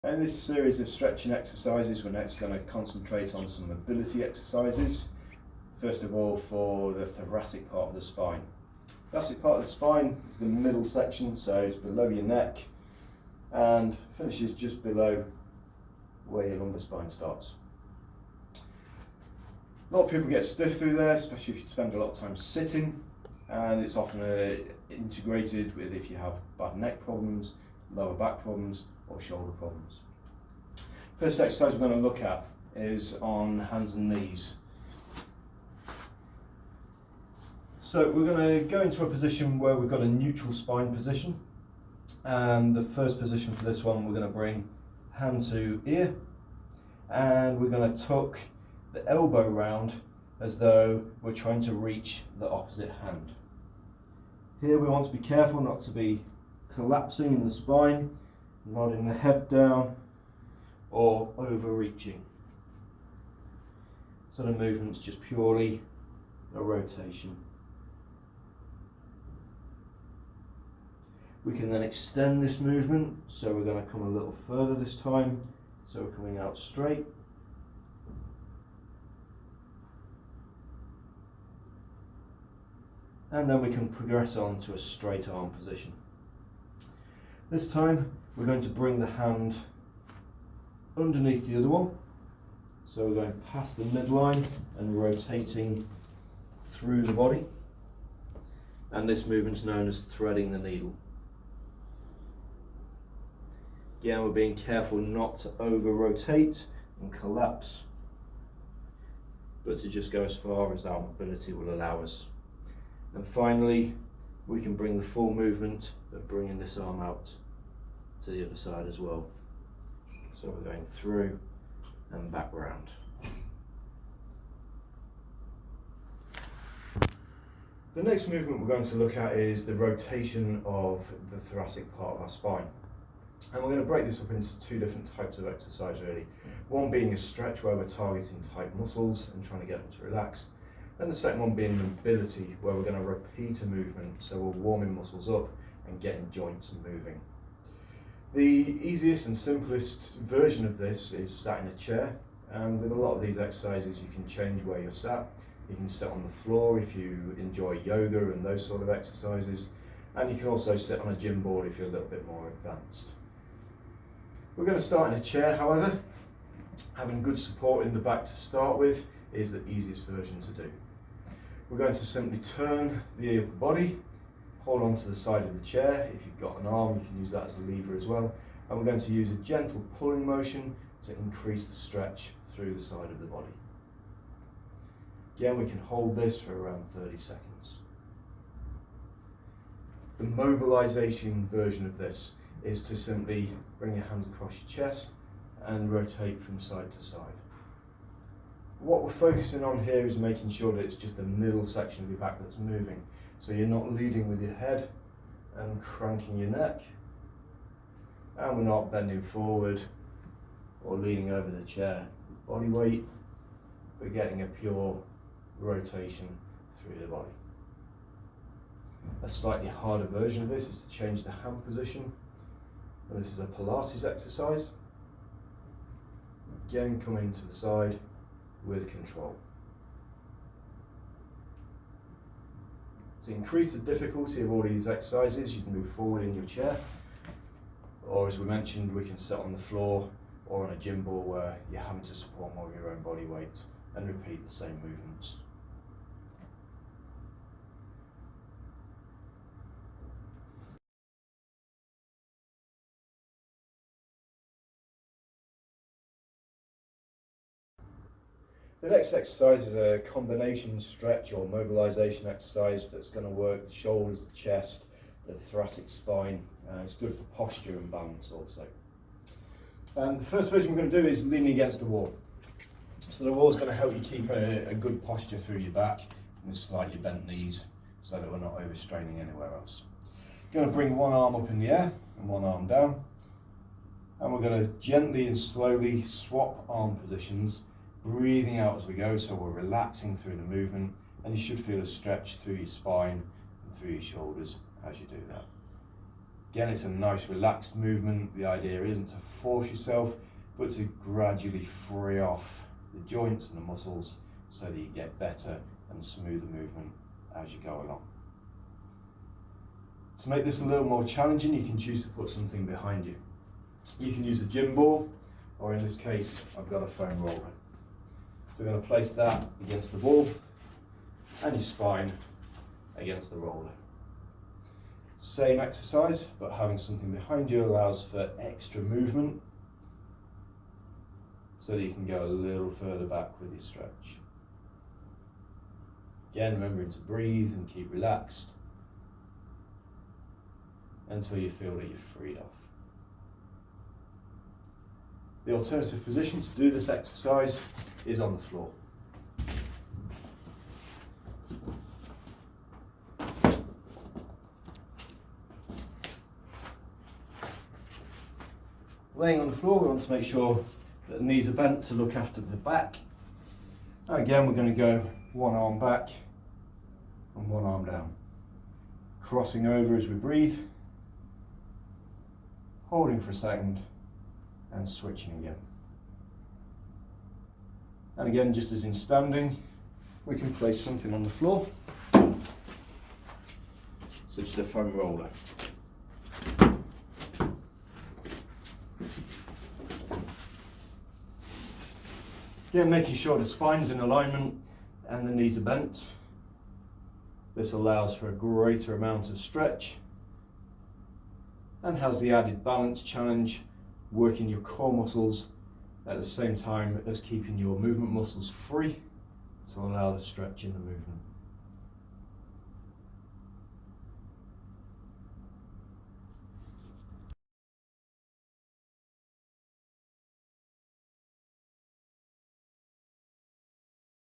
In this series of stretching exercises, we're next going to concentrate on some mobility exercises. First of all, for the thoracic part of the spine. The thoracic part of the spine is the middle section, so it's below your neck and finishes just below where your lumbar spine starts. A lot of people get stiff through there, especially if you spend a lot of time sitting, and it's often integrated with if you have bad neck problems, lower back problems or shoulder problems. First exercise we're going to look at is on hands and knees. So we're going to go into a position where we've got a neutral spine position, and the first position for this one we're going to bring hand to ear, and we're going to tuck the elbow round as though we're trying to reach the opposite hand. Here we want to be careful not to be collapsing in the spine, nodding the head down or overreaching. So the movement's just purely a rotation. We can then extend this movement, so we're going to come a little further this time, so we're coming out straight. And then we can progress on to a straight arm position. This time we're going to bring the hand underneath the other one, so we're going past the midline and rotating through the body, and this movement's known as threading the needle. Again, we're being careful not to over rotate and collapse, but to just go as far as our mobility will allow us. And finally, we can bring the full movement of bringing this arm out to the other side as well. So we're going through and back round. The next movement we're going to look at is the rotation of the thoracic part of our spine. And we're going to break this up into two different types of exercise really. One being a stretch where we're targeting tight muscles and trying to get them to relax. And the second one being mobility, where we're going to repeat a movement, so we're warming muscles up and getting joints moving. The easiest and simplest version of this is sat in a chair, and with a lot of these exercises you can change where you're sat. You can sit on the floor if you enjoy yoga and those sort of exercises, and you can also sit on a gym board if you're a little bit more advanced. We're going to start in a chair, however. Having good support in the back to start with is the easiest version to do. We're going to simply turn the upper body, hold on to the side of the chair. If you've got an arm, you can use that as a lever as well. And we're going to use a gentle pulling motion to increase the stretch through the side of the body. Again, we can hold this for around 30 seconds. The mobilization version of this is to simply bring your hands across your chest and rotate from side to side. What we're focusing on here is making sure that it's just the middle section of your back that's moving. So you're not leading with your head and cranking your neck, and we're not bending forward or leaning over the chair with body weight. We're getting a pure rotation through the body. A slightly harder version of this is to change the hand position. And this is a Pilates exercise. Again, coming to the side with control. To increase the difficulty of all these exercises, you can move forward in your chair, or as we mentioned, we can sit on the floor or on a gym ball where you're having to support more of your own body weight and repeat the same movements. The next exercise is a combination stretch or mobilization exercise that's going to work the shoulders, the chest, the thoracic spine. It's good for posture and balance also. The first version we're going to do is leaning against the wall. So the wall is going to help you keep a good posture through your back and slightly bent knees so that we're not overstraining anywhere else. We're going to bring one arm up in the air and one arm down. And we're going to gently and slowly swap arm positions, breathing out as we go, so we're relaxing through the movement, and you should feel a stretch through your spine and through your shoulders as you do that. Again, it's a nice relaxed movement. The idea isn't to force yourself, but to gradually free off the joints and the muscles so that you get better and smoother movement as you go along. To make this a little more challenging, you can choose to put something behind you. You can use a gym ball, or in this case, I've got a foam roller. So we're going to place that against the ball and your spine against the roller. Same exercise, but having something behind you allows for extra movement so that you can go a little further back with your stretch. Again, remembering to breathe and keep relaxed until you feel that you're freed off. The alternative position to do this exercise is on the floor. Laying on the floor, we want to make sure that the knees are bent to look after the back. And again, we're going to go one arm back and one arm down. Crossing over as we breathe, holding for a second, and switching again. And again, just as in standing, we can place something on the floor, such as a foam roller. Again, making sure the spine's in alignment and the knees are bent. This allows for a greater amount of stretch and has the added balance challenge, working your core muscles at the same time as keeping your movement muscles free to allow the stretch in the movement.